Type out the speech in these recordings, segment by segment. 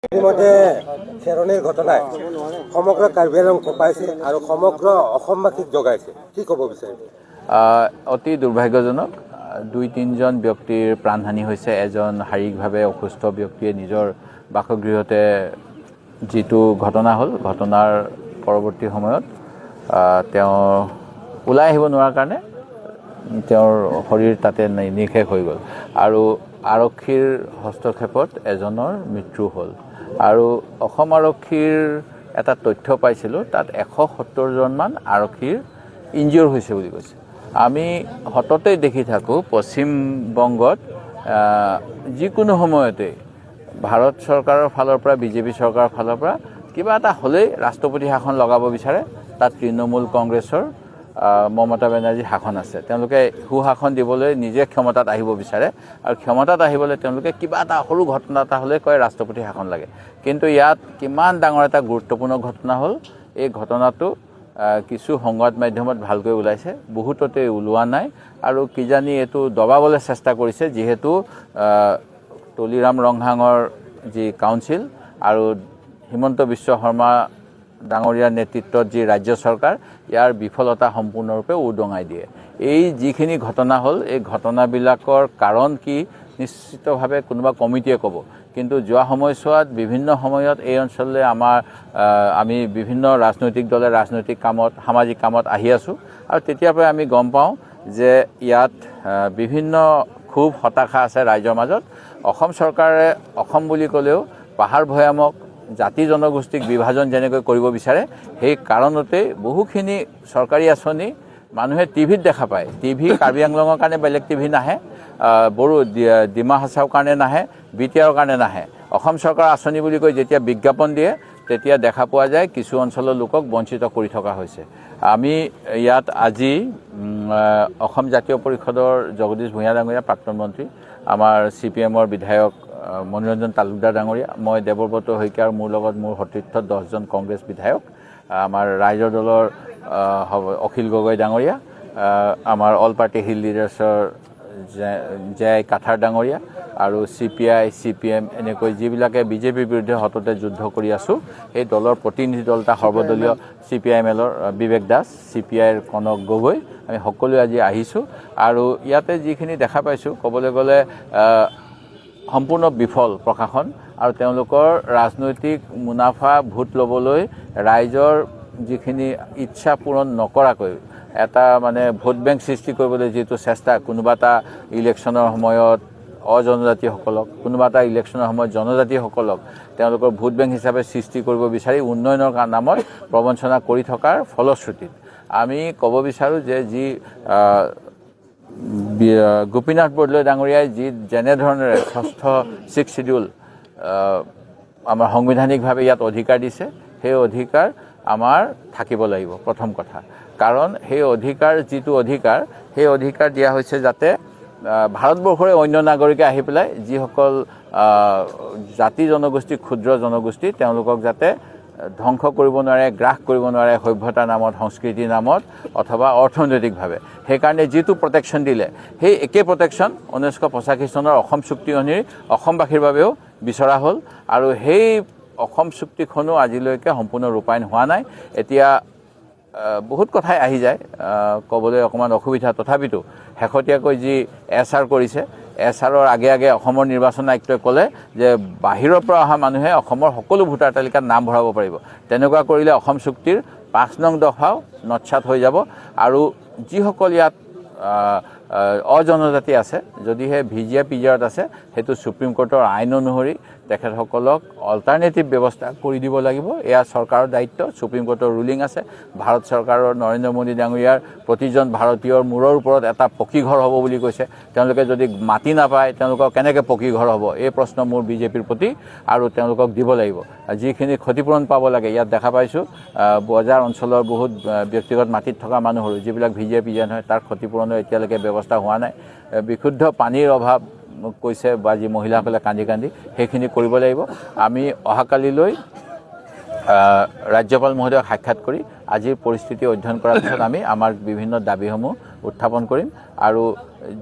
ইতিমধ্যে খেৰণিৰ ঘটনাই সমগ্ৰ কাৰ্বি আংলং কঁপাইছে আৰু সমগ্ৰ অসমবাসীক জগাইছে, কি ক'ব বিচাৰিব? অতি দুৰ্ভাগ্যজনক। ২-৩জন ব্যক্তিৰ প্ৰাণহানি হৈছে। এজন শাৰীৰিকভাৱে অসুস্থ ব্যক্তিয়ে নিজৰ বাসগৃহতে যিটো ঘটনা হ'ল, ঘটনাৰ পৰৱৰ্তী সময়ত তেওঁ ওলাই আহিব নোৱাৰাৰ কাৰণে তেওঁৰ শৰীৰ তাতে নিশেষ হৈ গ'ল আৰু আৰক্ষীৰ হস্তক্ষেপত এজনৰ মৃত্যু হ'ল। আৰু অসম আৰক্ষীৰ এটা তথ্য পাইছিলোঁ, তাত ১৭০জনমান আৰক্ষীৰ ইনজিঅ'ৰ হৈছে বুলি কৈছে। আমি সততে দেখি থাকোঁ পশ্চিমবংগত যিকোনো সময়তে ভাৰত চৰকাৰৰ ফালৰ পৰা, বিজেপি চৰকাৰৰ ফালৰ পৰা কিবা এটা হ'লেই ৰাষ্ট্ৰপতি শাসন লগাব বিচাৰে। তাত তৃণমূল কংগ্ৰেছৰ মমতা বেনাৰ্জীৰ শাসন আছে। তেওঁলোকে সুশাসন দিবলৈ নিজে ক্ষমতাত আহিব বিচাৰে আৰু ক্ষমতাত আহিবলৈ তেওঁলোকে কিবা এটা সৰু ঘটনা এটা হ'লে কয় ৰাষ্ট্ৰপতি শাসন লাগে। কিন্তু ইয়াত কিমান ডাঙৰ এটা গুৰুত্বপূৰ্ণ ঘটনা হ'ল, এই ঘটনাটো কিছু সংবাদ মাধ্যমত ভালকৈ ওলাইছে, বহুততে ওলোৱা নাই আৰু কিজানি এইটো দবাবলৈ চেষ্টা কৰিছে, যিহেতু তুলিৰাম ৰংহাঙৰ যি কাউন্সিল আৰু হিমন্ত বিশ্ব শৰ্মা ডাঙৰীয়াৰ নেতৃত্বত যি ৰাজ্য চৰকাৰ, ইয়াৰ বিফলতা সম্পূৰ্ণৰূপে উদঙাই দিয়ে। এই যিখিনি ঘটনা হ'ল, এই ঘটনাবিলাকৰ কাৰণ কি নিশ্চিতভাৱে কোনোবা কমিটিয়ে ক'ব। কিন্তু যোৱা সময়ছোৱাত বিভিন্ন সময়ত এই অঞ্চললৈ আমি বিভিন্ন ৰাজনৈতিক দলে ৰাজনৈতিক কামত, সামাজিক কামত আহি আছোঁ আৰু তেতিয়াৰ পৰাই আমি গম পাওঁ যে ইয়াত বিভিন্ন ক্ষোভ হতাশা আছে ৰাইজৰ মাজত। অসম চৰকাৰে অসম বুলি ক'লেও পাহাৰ ভৈয়ামক জাতি জনগোষ্ঠীক বিভাজন যেনেকৈ কৰিব বিচাৰে, সেই কাৰণতেই বহুখিনি চৰকাৰী আঁচনি মানুহে টিভিত দেখা পায়। টিভি কাৰ্বি আংলঙৰ কাৰণে বেলেগ টিভি নাহে, বড়ো ডিমা হাছাওৰ কাৰণে নাহে, বিটিআৰৰ কাৰণে নাহে। অসম চৰকাৰৰ আঁচনি বুলি কৈ যেতিয়া বিজ্ঞাপন দিয়ে, তেতিয়া দেখা পোৱা যায় কিছু অঞ্চলৰ লোকক বঞ্চিত কৰি থকা হৈছে। আমি ইয়াত আজি অসম জাতীয় পৰিষদৰ জগদীশ ভূঞা ডাঙৰীয়া, প্ৰাক্তন মন্ত্ৰী, আমাৰ CPMৰ বিধায়ক মনোৰঞ্জন তালুকদাৰ ডাঙৰীয়া, মই দেৱব্ৰত শইকীয়া আৰু মোৰ লগত মোৰ সতীৰ্থত 10জন কংগ্ৰেছ বিধায়ক, আমাৰ ৰাইজৰ দলৰ অখিল গগৈ ডাঙৰীয়া, আমাৰ অল পাৰ্টি হিল লিডাৰ্ছৰ জে.আই. কাঠাৰ ডাঙৰীয়া আৰু CPI, CPM এনেকৈ যিবিলাকে বিজেপিৰ বিৰুদ্ধে সততে যুদ্ধ কৰি আছোঁ, সেই দলৰ প্ৰতিনিধি দল এটা সৰ্বদলীয় CPIMLৰ বিবেক দাস, CPIৰ কনক গগৈ, আমি সকলোৱে আজি আহিছোঁ আৰু ইয়াতে যিখিনি দেখা পাইছোঁ, ক'বলৈ গ'লে সম্পূৰ্ণ বিফল প্ৰশাসন আৰু তেওঁলোকৰ ৰাজনৈতিক মুনাফা ভোট ল'বলৈ ৰাইজৰ যিখিনি ইচ্ছা পূৰণ নকৰাকৈ এটা মানে ভোট বেংক সৃষ্টি কৰিবলৈ যিটো চেষ্টা, কোনোবা এটা ইলেকশ্যনৰ সময়ত অজনজাতিসকলক, কোনোবা এটা ইলেকশ্যনৰ সময়ত জনজাতিসকলক তেওঁলোকৰ ভোট বেংক হিচাপে সৃষ্টি কৰিব বিচাৰি উন্নয়নৰ নামত প্ৰবঞ্চনা কৰি থকাৰ ফলশ্ৰুতিত আমি ক'ব বিচাৰোঁ যে যি গোপীনাথ বৰদলৈ ডাঙৰীয়াই যেনেধৰণেৰে 6th শিডিউল আমাৰ সাংবিধানিকভাৱে ইয়াত অধিকাৰ দিছে, সেই অধিকাৰ আমাৰ থাকিব লাগিব প্ৰথম কথা। কাৰণ সেই অধিকাৰ যিটো অধিকাৰ, সেই অধিকাৰ দিয়া হৈছে যাতে ভাৰতবৰ্ষৰে অন্য নাগৰিকে আহি পেলাই যিসকল জাতি জনগোষ্ঠী, ক্ষুদ্ৰ জনগোষ্ঠী, তেওঁলোকক যাতে ধ্বংস কৰিব নোৱাৰে, গ্ৰাস কৰিব নোৱাৰে সভ্যতাৰ নামত, সংস্কৃতিৰ নামত অথবা অৰ্থনৈতিকভাৱে। সেইকাৰণে যিটো প্ৰটেকশ্যন দিলে, সেই একে প্ৰটেকশ্যন 1985 চনৰ অসম চুক্তি অনুসৰি অসমবাসীৰ বাবেও বিচৰা হ'ল আৰু সেই অসম চুক্তিখনো আজিলৈকে সম্পূৰ্ণ ৰূপায়ণ হোৱা নাই। এতিয়া বহুত কথাই আহি যায়, ক'বলৈ অকণমান অসুবিধা, তথাপিতো শেহতীয়াকৈ যি SR কৰিছে, SRৰ আগে আগে অসমৰ নিৰ্বাচন আয়ুক্তই ক'লে যে বাহিৰৰ পৰা অহা মানুহে অসমৰ সকলো ভোটাৰ তালিকাত নাম ভৰাব পাৰিব। তেনেকুৱা কৰিলে অসম চুক্তিৰ 5 নং দফাও নৎসাত হৈ যাব আৰু যিসকল ইয়াত অজনজাতি আছে, যদিহে ভিজিয়া পিজিয়াৰত আছে, সেইটো সুপ্ৰিম কোৰ্টৰ আইন অনুসৰি তেখেতসকলক অল্টাৰনেটিভ ব্যৱস্থা কৰি দিব লাগিব। এয়া চৰকাৰৰ দায়িত্ব, সুপ্ৰিম কোৰ্টৰ ৰুলিং আছে। ভাৰত চৰকাৰৰ নৰেন্দ্ৰ মোদী ডাঙৰীয়াৰ প্ৰতিজন ভাৰতীয়ৰ মূৰৰ ওপৰত এটা পকী ঘৰ হ'ব বুলি কৈছে। তেওঁলোকে যদি মাটি নাপায়, তেওঁলোকৰ কেনেকৈ পকী ঘৰ হ'ব? এই প্ৰশ্ন মোৰ বিজেপিৰ প্ৰতি, আৰু তেওঁলোকক দিব লাগিব। যিখিনি ক্ষতিপূৰণ পাব লাগে, ইয়াত দেখা পাইছোঁ বজাৰ অঞ্চলৰ বহুত ব্যক্তিগত মাটিত থকা মানুহৰো যিবিলাক ভিজিয়া পিজিয়া নহয়, তাৰ ক্ষতিপূৰণৰ এতিয়ালৈকে ব্যৱস্থা হোৱা নাই। বিশুদ্ধ পানীৰ অভাৱ কৈছে বা যি মহিলাসকলে কান্দি কান্দি, সেইখিনি কৰিব লাগিব। আমি অহাকালিলৈ ৰাজ্যপাল মহোদয়ক সাক্ষাৎ কৰি আজিৰ পৰিস্থিতি অধ্যয়ন কৰাৰ পিছত আমি আমাৰ বিভিন্ন দাবীসমূহ উত্থাপন কৰিম আৰু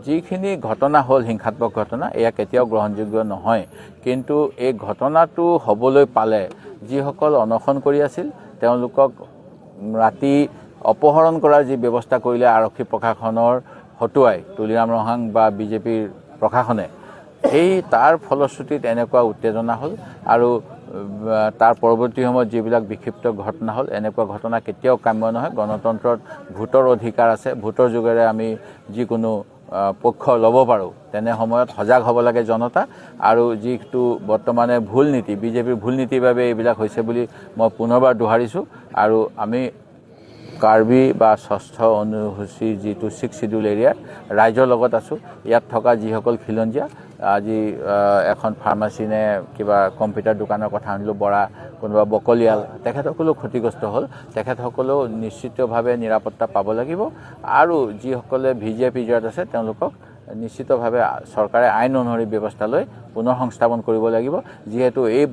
যিখিনি ঘটনা হ'ল হিংসাত্মক ঘটনা এয়া কেতিয়াও গ্ৰহণযোগ্য নহয় কিন্তু এই ঘটনাটো হ'বলৈ পালে যিসকল অনশন কৰি আছিল তেওঁলোকক ৰাতি অপহৰণ কৰাৰ যি ব্যৱস্থা কৰিলে আৰক্ষী প্ৰশাসনৰ হতুৱাই তুলিৰাম ৰহাং বা বিজেপিৰ প্ৰশাসনে এই তাৰ ফলশ্ৰুতিত এনেকুৱা উত্তেজনা হ'ল আৰু তাৰ পৰৱৰ্তী সময়ত যিবিলাক বিক্ষিপ্ত ঘটনা হ'ল এনেকুৱা ঘটনা কেতিয়াও কাম্য নহয় গণতন্ত্ৰত ভোটৰ অধিকাৰ আছে ভোটৰ যোগেৰে আমি যিকোনো পক্ষ ল'ব পাৰোঁ তেনে সময়ত সজাগ হ'ব লাগে জনতা আৰু যিটো বৰ্তমানে ভুল নীতি বিজেপিৰ ভুল নীতিৰ বাবে এইবিলাক হৈছে বুলি মই পুনৰবাৰ দোহাৰিছোঁ আৰু আমি কাৰ্বি বা ষষ্ঠ অনুসূচীৰ যিটো 6 শিডিউল এৰিয়াত ৰাইজৰ লগত আছোঁ ইয়াত থকা যিসকল খিলঞ্জীয়া আজি এখন ফাৰ্মাচী নে কিবা কম্পিউটাৰ দোকানৰ কথা আনিলোঁ বৰা কোনোবা বকলিয়াল তেখেতসকলেও ক্ষতিগ্ৰস্ত হ'ল তেখেতসকলেও নিশ্চিতভাৱে নিৰাপত্তা পাব লাগিব আৰু যিসকলে ভিজিআই পিজত আছে তেওঁলোকক নিশ্চিতভাৱে চৰকাৰে আইন অনুসৰি ব্যৱস্থা লৈ পুনৰ সংস্থাপন কৰিব লাগিব যিহেতু এই